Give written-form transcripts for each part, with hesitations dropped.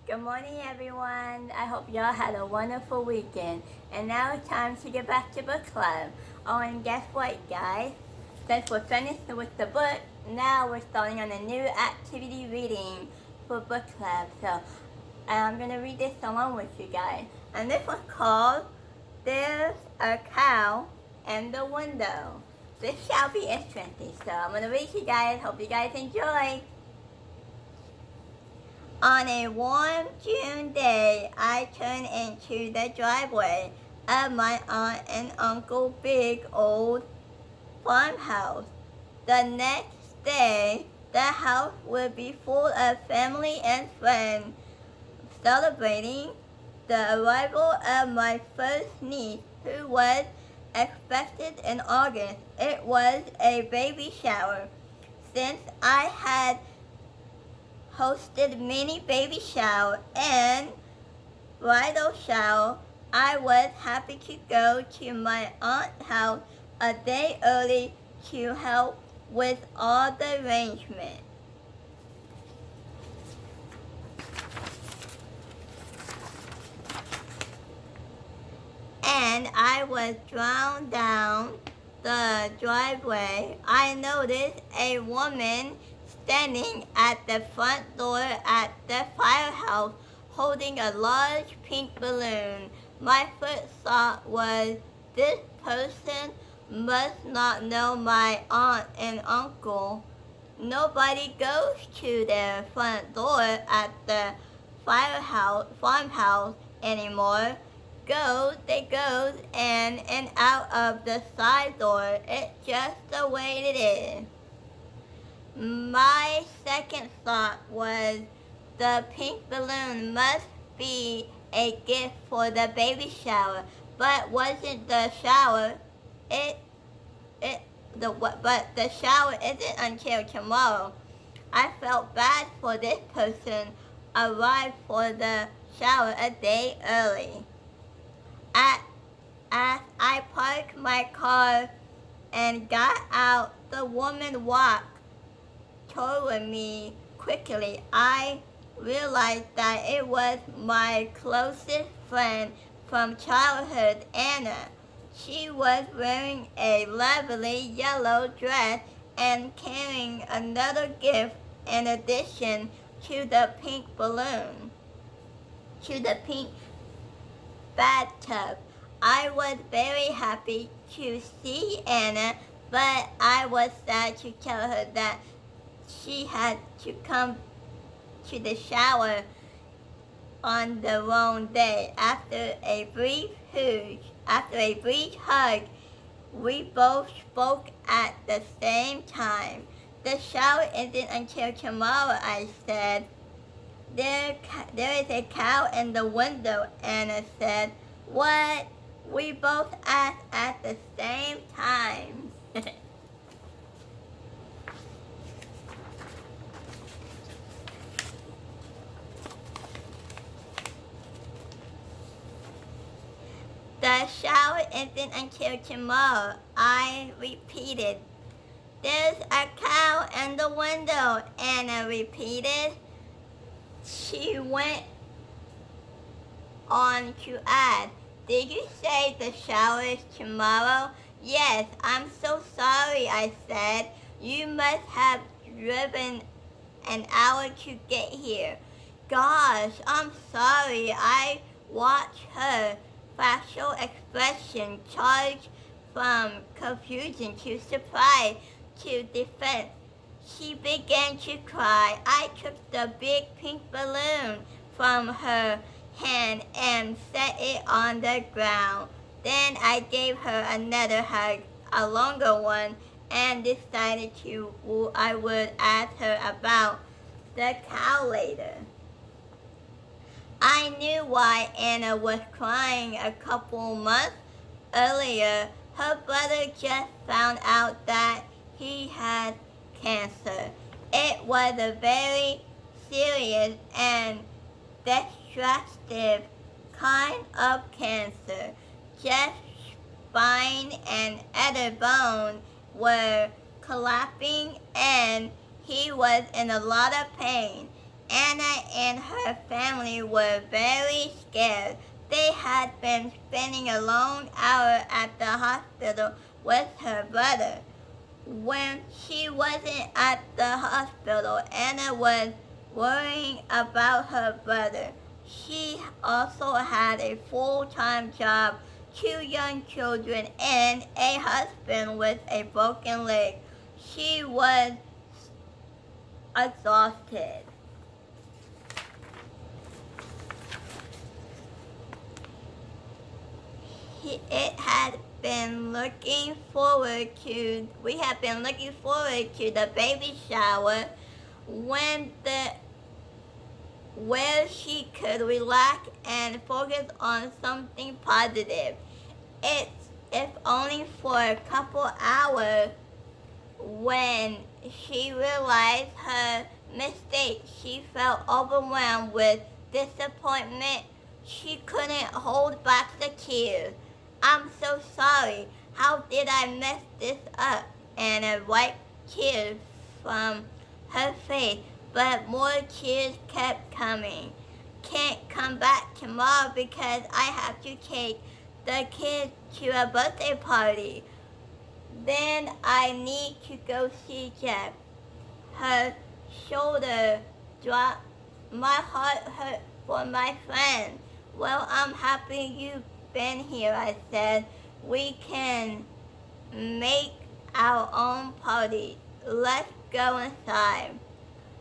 Good morning, everyone. I hope y'all had a wonderful weekend. And now it's time to get back to book club. Oh, and guess what, guys? Since we're finished with the book, now we're starting on a new activity reading for book club. So I'm going to read this along with you guys. And this one's called There's a Cow in the Window. This shall be interesting. So I'm going to read you guys. Hope you guys enjoy. On a warm June day, I turned into the driveway of my aunt and uncle big old farmhouse. The next day, the house would be full of family and friends celebrating the arrival of my first niece, who was expected in August. It was a baby shower. Since I had hosted many baby shower and bridal shower, I was happy to go to my aunt's house a day early to help with all the arrangements. And I was drawn down the driveway. I noticed a woman standing at the front door at the firehouse holding a large pink balloon. My first thought was, this person must not know my aunt and uncle. Nobody goes to their front door at the farmhouse anymore. They goes in and out of the side door. It's just the way it is. My second thought was, the pink balloon must be a gift for the baby shower, but wasn't the shower? But the shower isn't until tomorrow. I felt bad for this person arrived for the shower a day early. As I parked my car and got out, the woman walked toward me quickly. I realized that it was my closest friend from childhood, Anna. She was wearing a lovely yellow dress and carrying another gift in addition to the pink balloon, to the pink bathtub. I was very happy to see Anna, but I was sad to tell her that she had to come to the shower on the wrong day. After a brief hug, we both spoke at the same time. The shower isn't until tomorrow, I said. There is a cow in the window, Anna said. What? We both asked at the same time. The shower isn't until tomorrow, I repeated. There's a cow in the window, Anna repeated. She went on to add, did you say the shower is tomorrow? Yes, I'm so sorry, I said. You must have driven an hour to get here. Gosh, I'm sorry. I watched her facial expression change from confusion to surprise to defense. She began to cry. I took the big pink balloon from her hand and set it on the ground. Then I gave her another hug, a longer one, and decided I would ask her about the cow later. I knew why Anna was crying a couple months earlier. Her brother just found out that he had cancer. It was a very serious and destructive kind of cancer. Jeff's spine and other bones were collapsing and he was in a lot of pain. Anna and her family were very scared. They had been spending a long hour at the hospital with her brother. When she wasn't at the hospital, Anna was worrying about her brother. She also had a full-time job, 2 young children, and a husband with a broken leg. She was exhausted. It had been looking forward to we have been looking forward to the baby shower when the where she could relax and focus on something positive. It's if only for a couple hours. When she realized her mistake, she felt overwhelmed with disappointment. She couldn't hold back the tears. I'm so sorry. How did I mess this up? Anna wiped tears from her face, but more tears kept coming. Can't come back tomorrow because I have to take the kids to a birthday party. Then I need to go see Jeff. Her shoulder dropped. My heart hurt for my friend. Well, I'm happy you've been here, I said. We can make our own party. Let's go inside.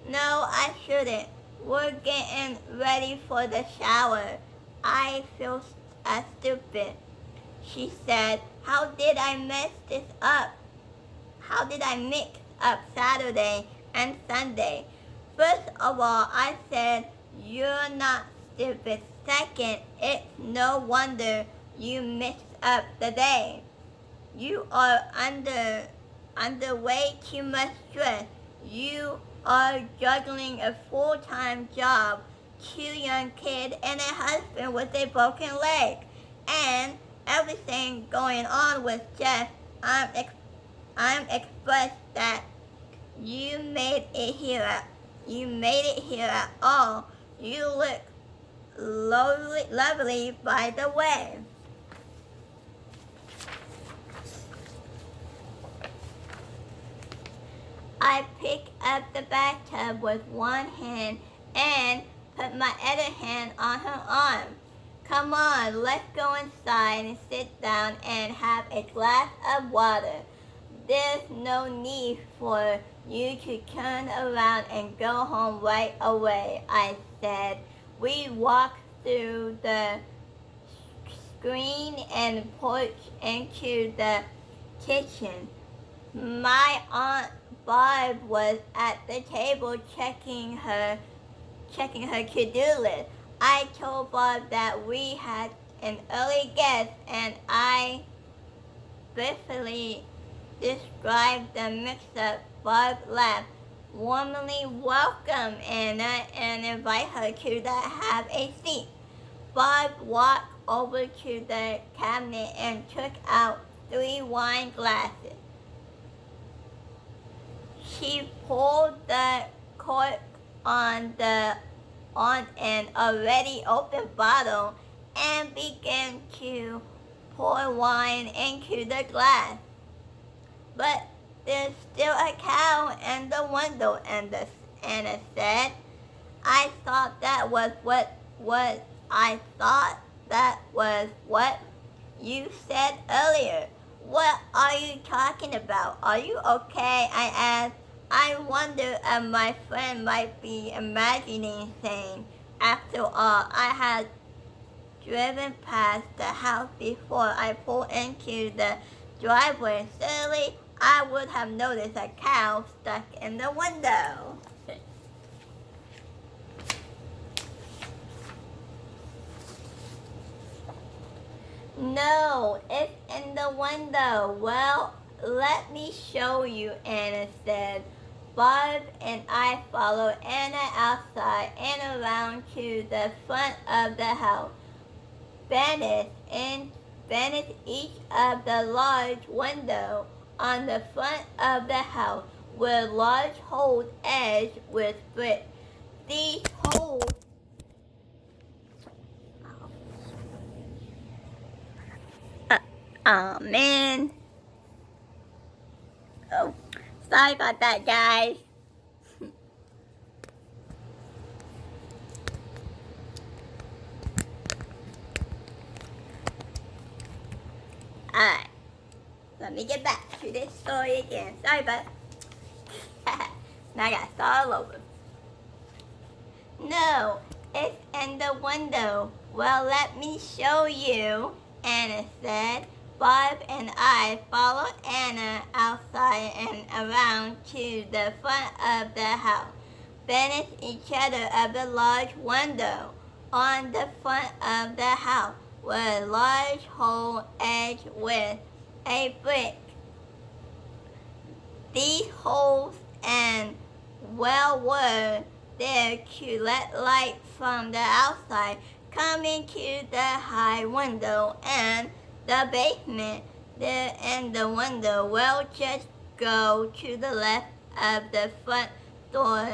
No, I shouldn't. We're getting ready for the shower. I feel stupid, she said. How did I mess this up? How did I mix up Saturday and Sunday? First of all, I said, you're not stupid. Second, it's no wonder you mixed up the day. You are under way too much stress. You are juggling a full-time job, 2 young kids, and a husband with a broken leg, and everything going on with Jeff. I'm expressed that you made it here. You made it here at all. You look lovely, by the way. I picked up the bathtub with one hand and put my other hand on her arm. Come on, let's go inside and sit down and have a glass of water. There's no need for you to turn around and go home right away, I said. We walked through the screen and porch into the kitchen. My Aunt Barb was at the table checking her to-do list. I told Barb that we had an early guest, and I briefly described the mix-up. Barb laughed. Warmly welcome Anna and invite her to have a seat. Barb walked over to the cabinet and took out 3 wine glasses. She pulled the cork on an already open bottle and began to pour wine into the glass. But there's still a cow in the window, Anna said. I thought that was what you said earlier. What are you talking about? Are you okay? I asked. I wonder if my friend might be imagining things. After all, I had driven past the house before I pulled into the driveway. Certainly, I would have noticed a cow stuck in the window. No, it's in the window. Well, let me show you, Anna said. Barb and I followed Anna outside and around to the front of the house. Beneath each of the large windows on the front of the house were large holes edged with brick. these holes. Oh man. Oh, sorry about that, guys. Alright, let me get back to this story again. Sorry about now I got to start all over. No, it's in the window. Well, let me show you, Anna said. Bob and I followed Anna outside and around to the front of the house. Finished each other of the large window. On the front of the house was a large hole edged with a brick. These holes and well were there to let light from the outside come into the high window and the basement. There in the window will just go to the left of the front door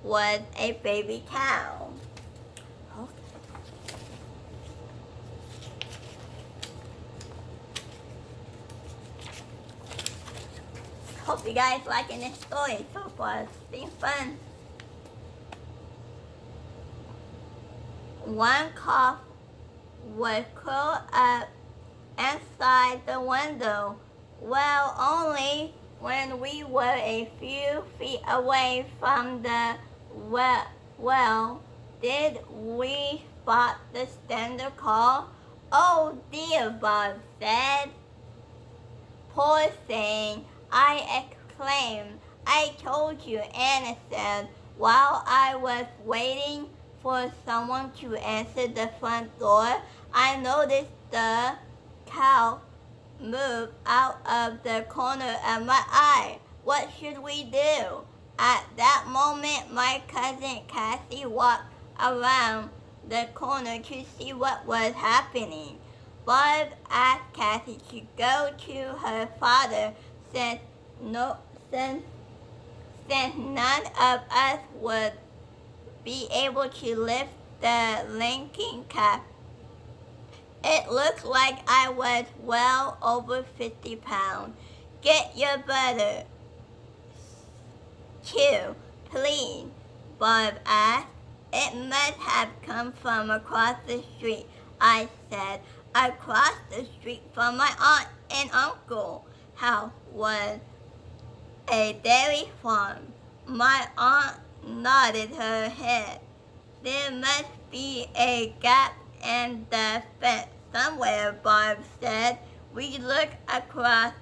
was a baby cow. Hope you guys liking this story so far. It's been fun. One calf was curled up inside the window. Well, only when we were a few feet away from the well did we spot the standard call. Oh dear, Bob said. Poor thing, I exclaimed. I told you, Anna said, while I was waiting for someone to answer the front door. I noticed the cow move out of the corner of my eye. What should we do? At that moment, my cousin Cassie walked around the corner to see what was happening. Bob asked Cassie to go to her father since none of us would be able to lift the linking cap. It looked like I was well over 50 pounds. Get your brother, too, please, Bob asked. It must have come from across the street, I said. Across the street from my aunt and uncle house was a dairy farm. My aunt nodded her head. There must be a gap in the fence somewhere, Bob said. We looked across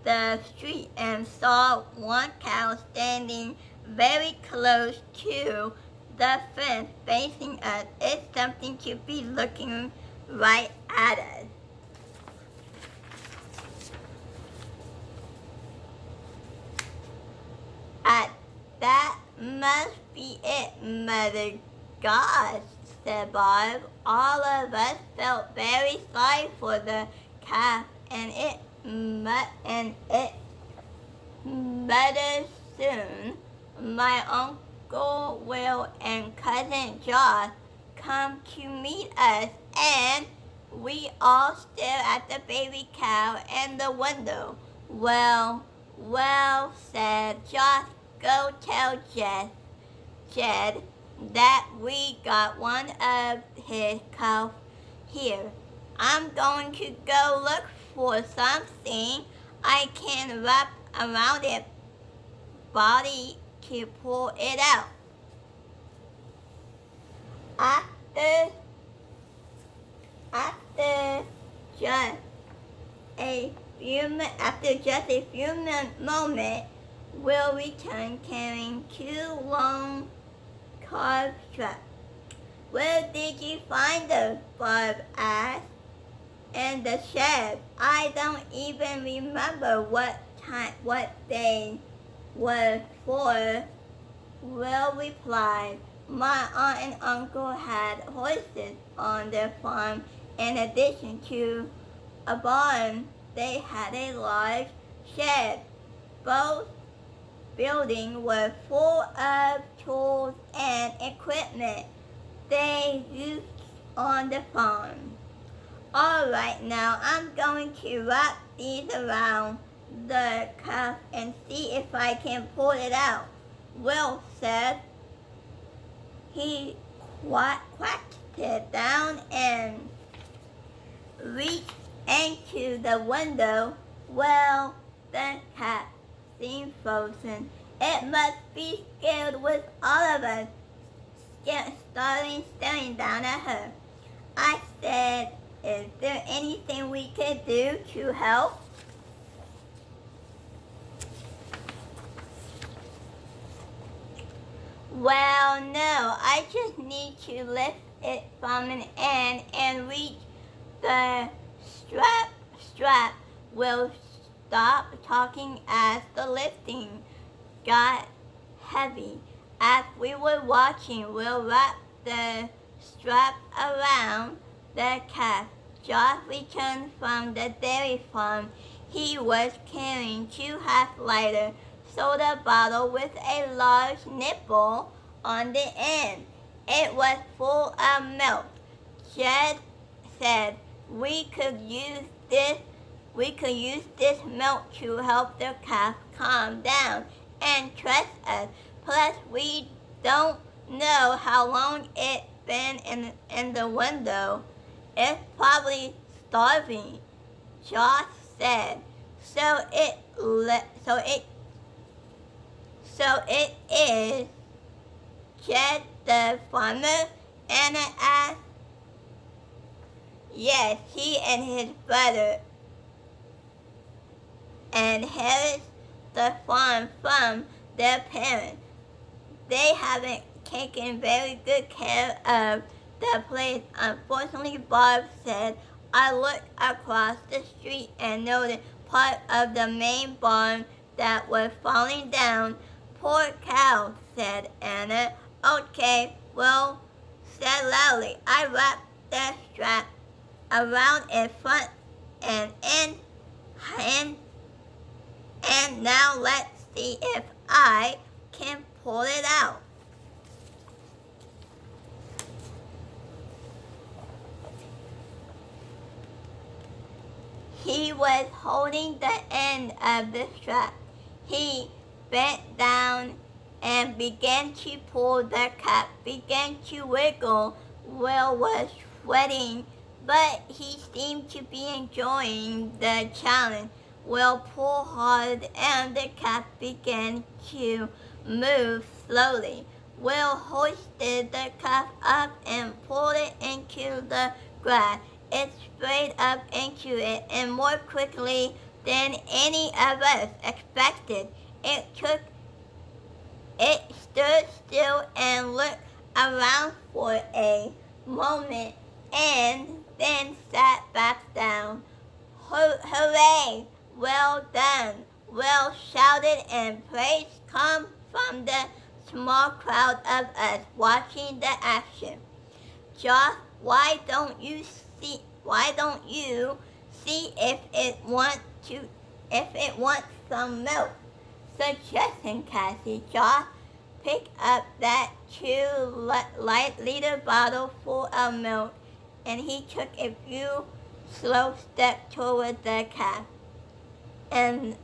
the street and saw one cow standing very close to the fence facing us. It's something to be looking right at us. That must be it, Mother. Gosh, said Bob. All of us felt very sorry for the calf, and it muttered soon. My Uncle Will and Cousin Josh come to meet us, and we all stare at the baby cow in the window. Well, said Josh, go tell Jed that we got one of his cows here. I'm going to go look for something I can wrap around its body to pull it out. After just a few moments, Will returned carrying two long carved straps. Where did you find them? Bob asked. In the shed. I don't even remember what they were for. Will replied. My aunt and uncle had horses on their farm. In addition to a barn, they had a large shed. Both building were full of tools and equipment they used on the farm. Alright, now I'm going to wrap these around the calf and see if I can pull it out, Will said. He quacked it down and reached into the window. Well, the cat seemed frozen. It must be scared with all of us staring down at her. I said, is there anything we could do to help? Well, no, I just need to lift it from an end and reach the strap. Will stop talking as the lifting got heavy. As we were watching, Will wrap the strap around the calf. Josh returned from the dairy farm. He was carrying 2 half-liter soda bottle with a large nipple on the end. It was full of milk. Jed said, we could use this milk to help the calf calm down and trust us. Plus, we don't know how long it's been in the window. It's probably starving, Josh said. So it is, Jed the farmer, Anna asked. Yes, he and his brother inherited the farm from their parents. They haven't taken very good care of the place. Unfortunately, Bob said. I looked across the street and noticed part of the main barn that was falling down. Poor cow, said Anna. Okay, Will said loudly. I wrapped the strap around its front and end, and now let's see if I can pull it out. He was holding the end of the strap. He bent down and began to pull. The cat began to wiggle. Will was sweating, but he seemed to be enjoying the challenge. Will pulled hard and the cat began to move slowly. Will hoisted the calf up and pulled it into the grass. It sprayed up into it and more quickly than any of us expected. It stood still and looked around for a moment and then sat back down. Hooray! Well done! Will shouted and praise come from the small crowd of us watching the action. Josh, why don't you see if it wants some milk? Suggested Cassie. Josh picked up that 2-liter bottle full of milk and he took a few slow steps toward the calf and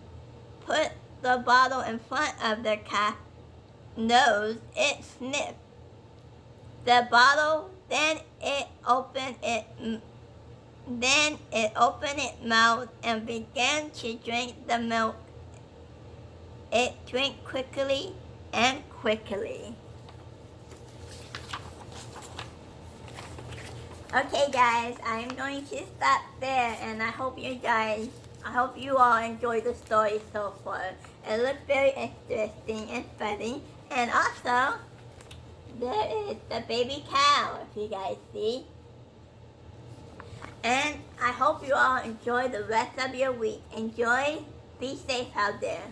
put the bottle in front of the calf's nose. It sniffed the bottle, then it opened its mouth and began to drink the milk. It drank quickly and quickly. Okay guys, I'm going to stop there and I hope you all enjoyed the story so far. It looked very interesting and funny. And also, there is the baby cow, if you guys see. And I hope you all enjoy the rest of your week. Enjoy. Be safe out there.